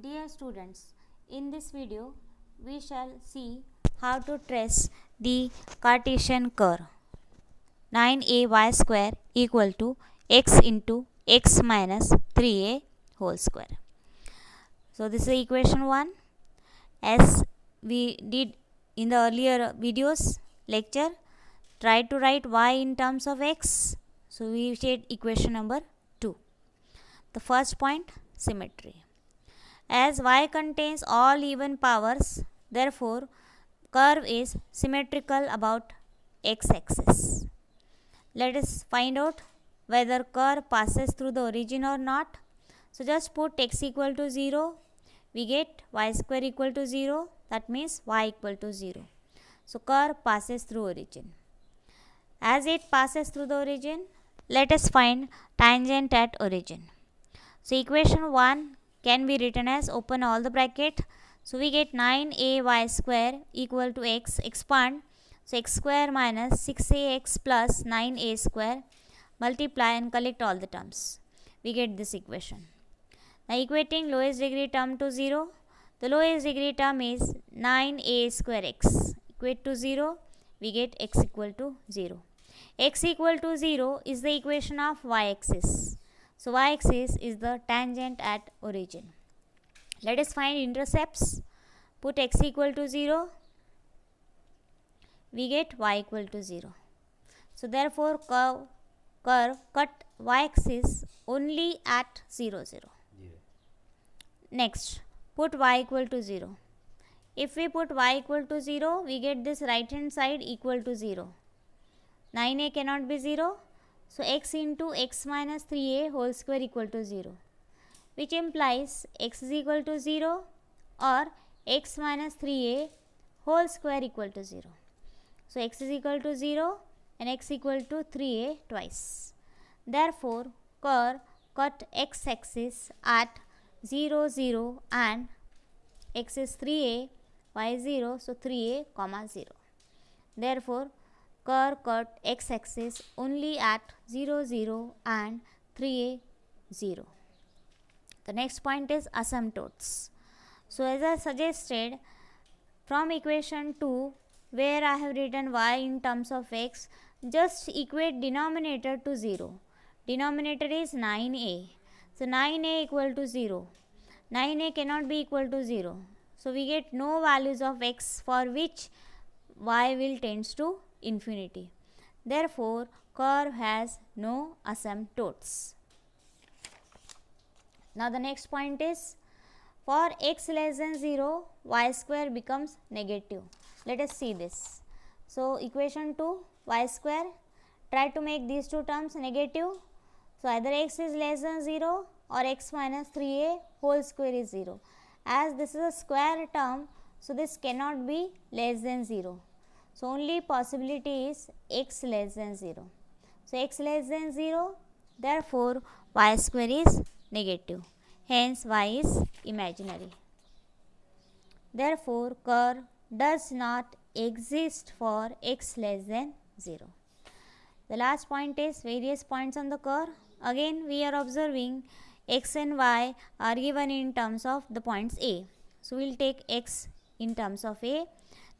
Dear students, in this video we shall see how to trace the Cartesian curve 9ay square equal to x into x minus 3a whole square. So this is equation 1. As we did in the earlier videos lecture, try to write y in terms of x. So we take equation number 2. The first point, symmetry. As y contains all even powers, therefore curve is symmetrical about x-axis. Let us find out whether curve passes through the origin or not. So just put x equal to 0, we get y square equal to 0, that means y equal to 0. So curve passes through origin. As it passes through the origin, let us find tangent at origin. So equation 1 can be written as open all the bracket. So we get 9ay square equal to x, expand. So x square minus 6ax plus 9a square, multiply and collect all the terms. We get this equation. Now equating lowest degree term to 0. The lowest degree term is 9a square x. Equate to 0, we get x equal to 0. X equal to 0 is the equation of y-axis. So y-axis is the tangent at origin. Let us find intercepts. Put x equal to 0. We get y equal to 0. So therefore curve cut y-axis only at 0, 0. Yeah. Next, put y equal to 0. If we put y equal to 0, we get this right hand side equal to 0. 9a cannot be 0. So x into x minus 3a whole square equal to 0, which implies x is equal to 0 or x minus 3a whole square equal to 0. So x is equal to 0 and x equal to 3a twice. Therefore curve cut x axis at 0, 0 and x is 3a, y is 0, so 3a comma 0. Therefore curve cut x axis only at 0, 0 and 3a 0. The next point is asymptotes. So as I suggested, from equation 2 where I have written y in terms of x, just equate denominator to 0. Denominator is 9a. So 9a equal to 0. 9a cannot be equal to 0. So we get no values of x for which y will tends to infinity. Therefore curve has no asymptotes. Now the next point is, for x less than 0, y square becomes negative. Let us see this. So equation 2, y square, try to make these two terms negative. So either x is less than 0 or x minus 3a whole square is 0. As this is a square term, so this cannot be less than 0. So only possibility is x less than 0. So x less than 0, therefore y square is negative. Hence y is imaginary. Therefore curve does not exist for x less than 0. The last point is various points on the curve. Again we are observing x and y are given in terms of the points a. So we will take x in terms of a.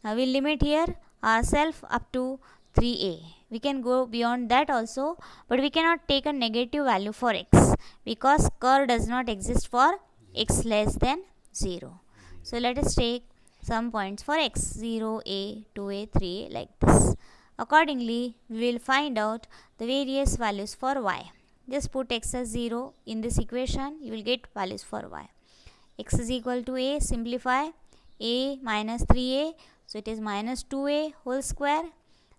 Now we will limit here ourselves up to 3a. We can go beyond that also, but we cannot take a negative value for x because curve does not exist for x less than 0. So let us take some points for x, 0, a, 2a, 3a, like this. Accordingly, we will find out the various values for y. Just put x as 0 in this equation, you will get values for y. X is equal to a, simplify, a minus 3a, so it is minus 2a whole square.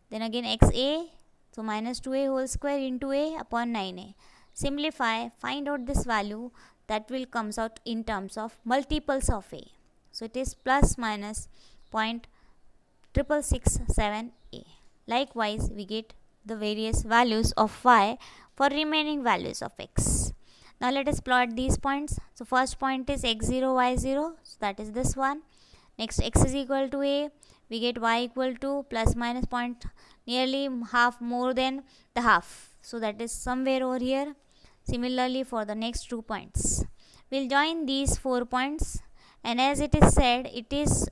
Then again xa, so minus 2a whole square into a upon 9a. Simplify, find out this value that will comes out in terms of multiples of a. So it is plus minus 0.6667a. Likewise, we get the various values of y for remaining values of x. Now let us plot these points. So first point is x0, y0, so that is this one. Next x is equal to a, we get y equal to plus minus point nearly half more than the half. So that is somewhere over here. Similarly for the next 2 points. we'll join these 4 points, and as it is said, it is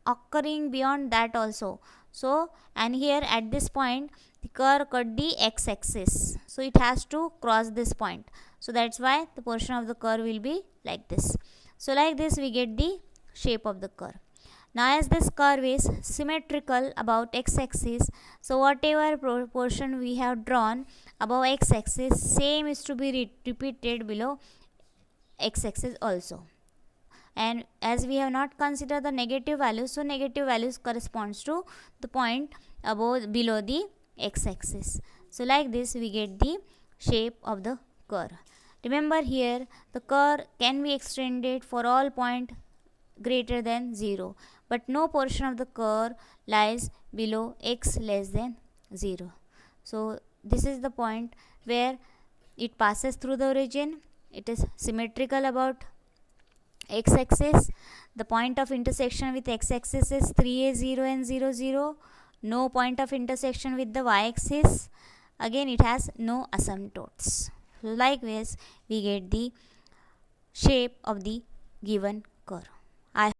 occurring beyond that also. So, and here at this point the curve cut the x-axis, so it has to cross this point. So that's why the portion of the curve will be like this. So like this we get the shape of the curve. Now as this curve is symmetrical about x-axis, so whatever portion we have drawn above x-axis, same is to be repeated below x-axis also. And as we have not considered the negative values, so negative values corresponds to the point above below the x-axis. So like this we get the shape of the curve. Remember here the curve can be extended for all point greater than 0, but no portion of the curve lies below x less than 0. So this is the point where it passes through the origin, it is symmetrical about x-axis, the point of intersection with x-axis is 3a 0 and 0 0, no point of intersection with the y-axis, again it has no asymptotes. Likewise we get the shape of the given curve.